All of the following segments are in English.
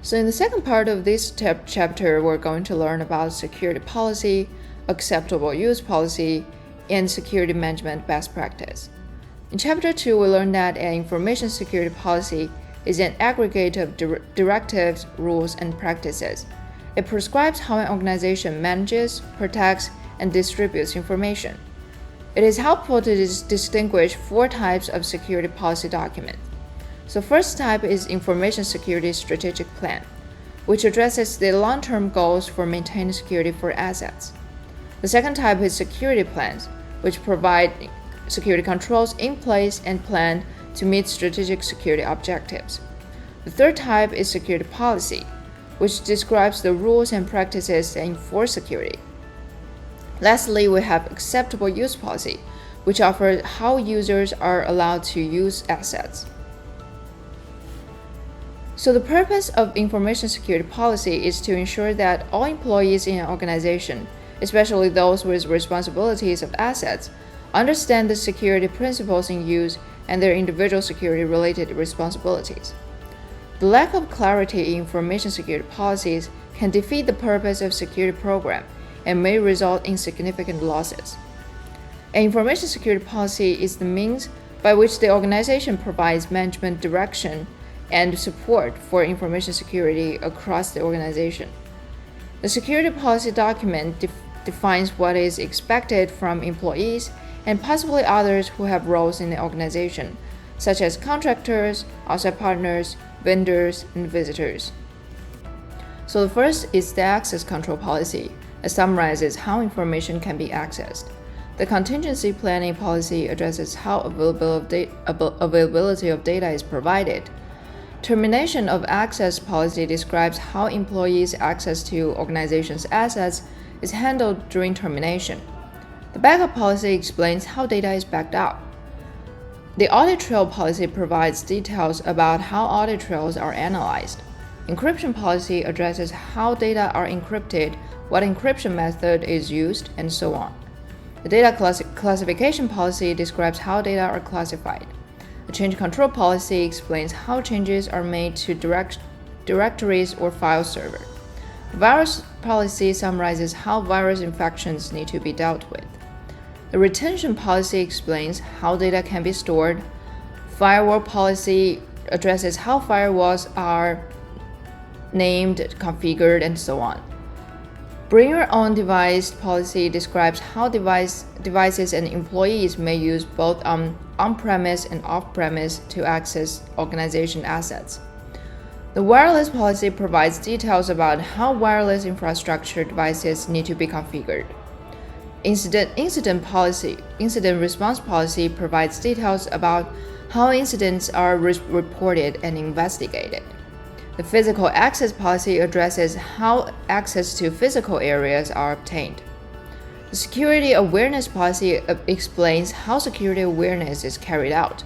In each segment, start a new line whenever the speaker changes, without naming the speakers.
So in the second part of this chapter, we're going to learn about security policy, acceptable use policy, and security management best practice. In Chapter 2, we learned that an information security policy is an aggregate of directives, rules, and practices. It prescribes how an organization manages, protects, and distributes information. It is helpful to distinguish 4 types of security policy documents. So first type is Information Security Strategic Plan, which addresses the long-term goals for maintaining security for assets. The second type is Security Plans, which provide security controls in place and planned to meet strategic security objectives. The third type is Security Policy, which describes the rules and practices that enforce security. Lastly, we have Acceptable Use Policy, which offers how users are allowed to use assets. So the purpose of information security policy is to ensure that all employees in an organization, especially those with responsibilities of assets, understand the security principles in use and their individual security-related responsibilities. The lack of clarity in information security policies can defeat the purpose of security program and may result in significant losses. An information security policy is the means by which the organization provides management direction and support for information security across the organization. The security policy document defines what is expected from employees and possibly others who have roles in the organization, such as contractors, outside partners, vendors, and visitors. So the first is the access control policy. It summarizes how information can be accessed. The contingency planning policy addresses how availability of data is provided. Termination of access policy describes how employees' access to organization's assets is handled during termination. The backup policy explains how data is backed up. The audit trail policy provides details about how audit trails are analyzed. Encryption policy addresses how data are encrypted, what encryption method is used, and so on. The data classification policy describes how data are classified. The change control policy explains how changes are made to directories or file server. The virus policy summarizes how virus infections need to be dealt with. The retention policy explains how data can be stored. Firewall policy addresses how firewalls are named, configured, and so on. Bring your own device policy describes how devices and employees may use both on-premise and off-premise to access organization assets. The wireless policy provides details about how wireless infrastructure devices need to be configured. Incident response policy provides details about how incidents are reported and investigated. The physical access policy addresses how access to physical areas are obtained. The security awareness policy explains how security awareness is carried out.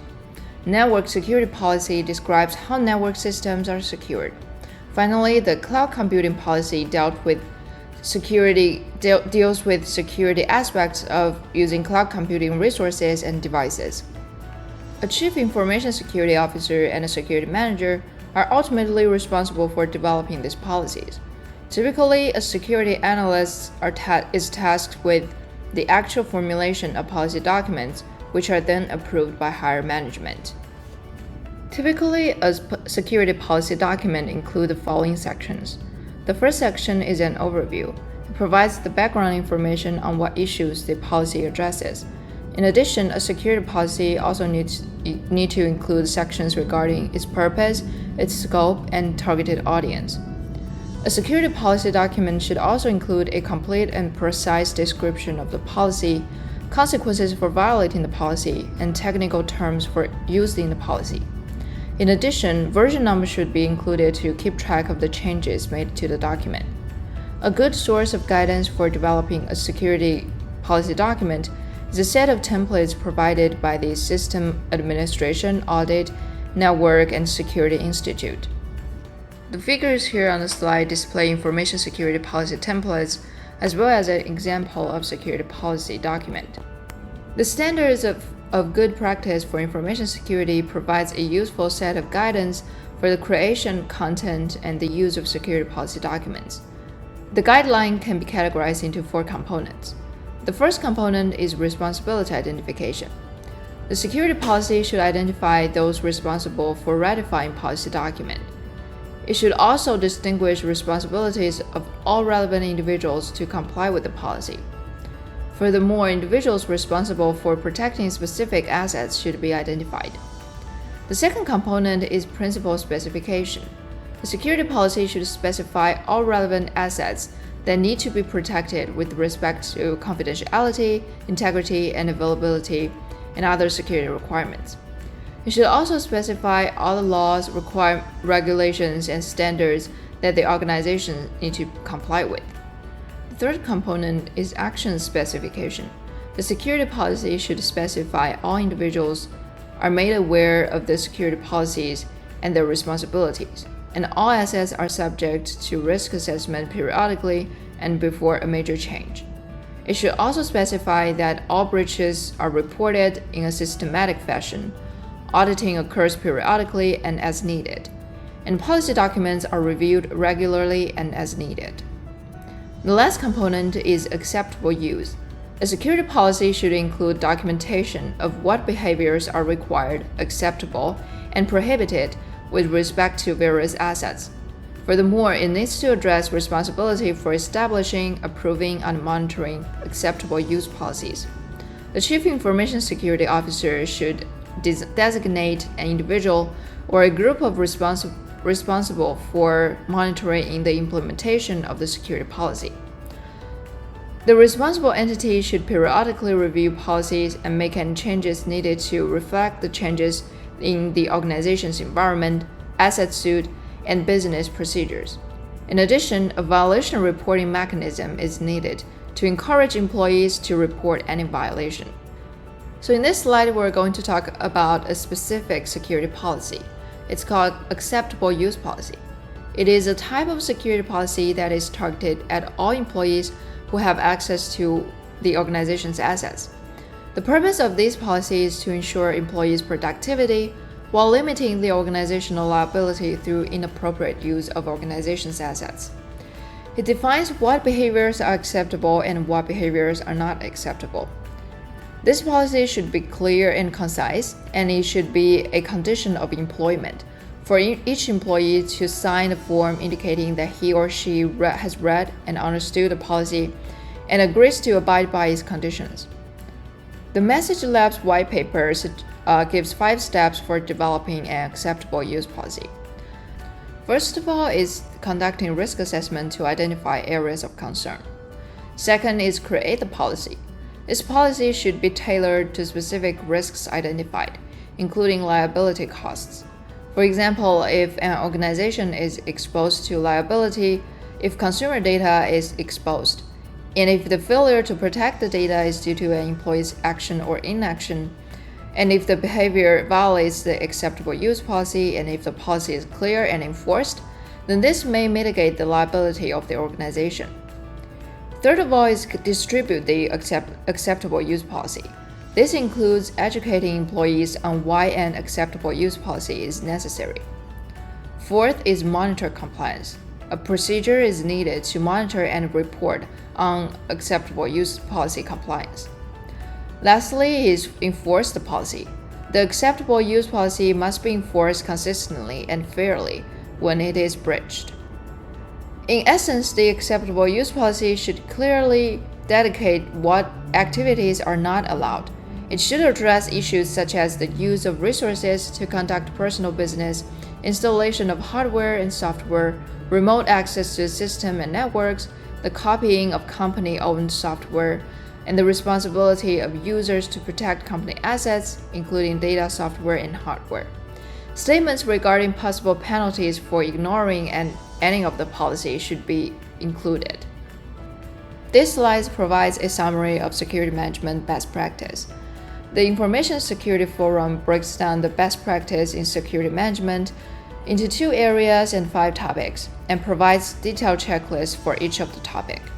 Network security policy describes how network systems are secured. Finally, the cloud computing policy deals with security aspects of using cloud computing resources and devices. A chief information security officer and a security manager are ultimately responsible for developing these policies. Typically, a security analyst is tasked with the actual formulation of policy documents, which are then approved by higher management. Typically, a security policy document includes the following sections. The first section is an overview. It provides the background information on what issues the policy addresses. In addition, a security policy also needs to include sections regarding its purpose, its scope, and targeted audience. A security policy document should also include a complete and precise description of the policy, consequences for violating the policy, and technical terms for using the policy. In addition, version numbers should be included to keep track of the changes made to the document. A good source of guidance for developing a security policy document is a set of templates provided by the System Administration, Audit, Network, and Security Institute. The figures here on the slide display information security policy templates as well as an example of security policy document. The standards of good practice for information security provides a useful set of guidance for the creation, content, and the use of security policy documents. The guideline can be categorized into 4 components. The first component is responsibility identification. The security policy should identify those responsible for ratifying policy document. It should also distinguish responsibilities of all relevant individuals to comply with the policy. Furthermore, individuals responsible for protecting specific assets should be identified. The second component is principal specification. The security policy should specify all relevant assets that need to be protected with respect to confidentiality, integrity, and availability, and other security requirements. It should also specify all the laws, regulations, and standards that the organization need to comply with. The third component is action specification. The security policy should specify all individuals are made aware of the security policies and their responsibilities, and all assets are subject to risk assessment periodically and before a major change. It should also specify that all breaches are reported in a systematic fashion, auditing occurs periodically and as needed, and policy documents are reviewed regularly and as needed. The last component is acceptable use. A security policy should include documentation of what behaviors are required, acceptable, and prohibited with respect to various assets. Furthermore, it needs to address responsibility for establishing, approving, and monitoring acceptable use policies. The Chief Information Security Officer should designate an individual or a group of responsible for monitoring the implementation of the security policy. The responsible entity should periodically review policies and make any changes needed to reflect the changes in the organization's environment, asset suite, and business procedures. In addition, a violation reporting mechanism is needed to encourage employees to report any violation. So in this slide, we're going to talk about a specific security policy. It's called acceptable use policy. It is a type of security policy that is targeted at all employees who have access to the organization's assets. The purpose of this policy is to ensure employees' productivity while limiting the organizational liability through inappropriate use of organization's assets. It defines what behaviors are acceptable and what behaviors are not acceptable. This policy should be clear and concise, and it should be a condition of employment for each employee to sign a form indicating that he or she has read and understood the policy and agrees to abide by its conditions. The Message Lab's white paper gives 5 steps for developing an acceptable use policy. First of all is conducting risk assessment to identify areas of concern. Second is create the policy. This policy should be tailored to specific risks identified, including liability costs. For example, if an organization is exposed to liability, if consumer data is exposed, and if the failure to protect the data is due to an employee's action or inaction, and if the behavior violates the acceptable use policy, and if the policy is clear and enforced, then this may mitigate the liability of the organization. Third of all is distribute the acceptable use policy. This includes educating employees on why an acceptable use policy is necessary. Fourth is monitor compliance. A procedure is needed to monitor and report on acceptable use policy compliance. Lastly is enforce the policy. The acceptable use policy must be enforced consistently and fairly when it is breached. In essence, the acceptable use policy should clearly dedicate what activities are not allowed. It should address issues such as the use of resources to conduct personal business, installation of hardware and software, remote access to system and networks, the copying of company-owned software, and the responsibility of users to protect company assets, including data, software, and hardware. Statements regarding possible penalties for ignoring any of the policy should be included. This slide provides a summary of security management best practice. The Information Security Forum breaks down the best practice in security management into 2 areas and 5 topics, and provides detailed checklists for each of the topics.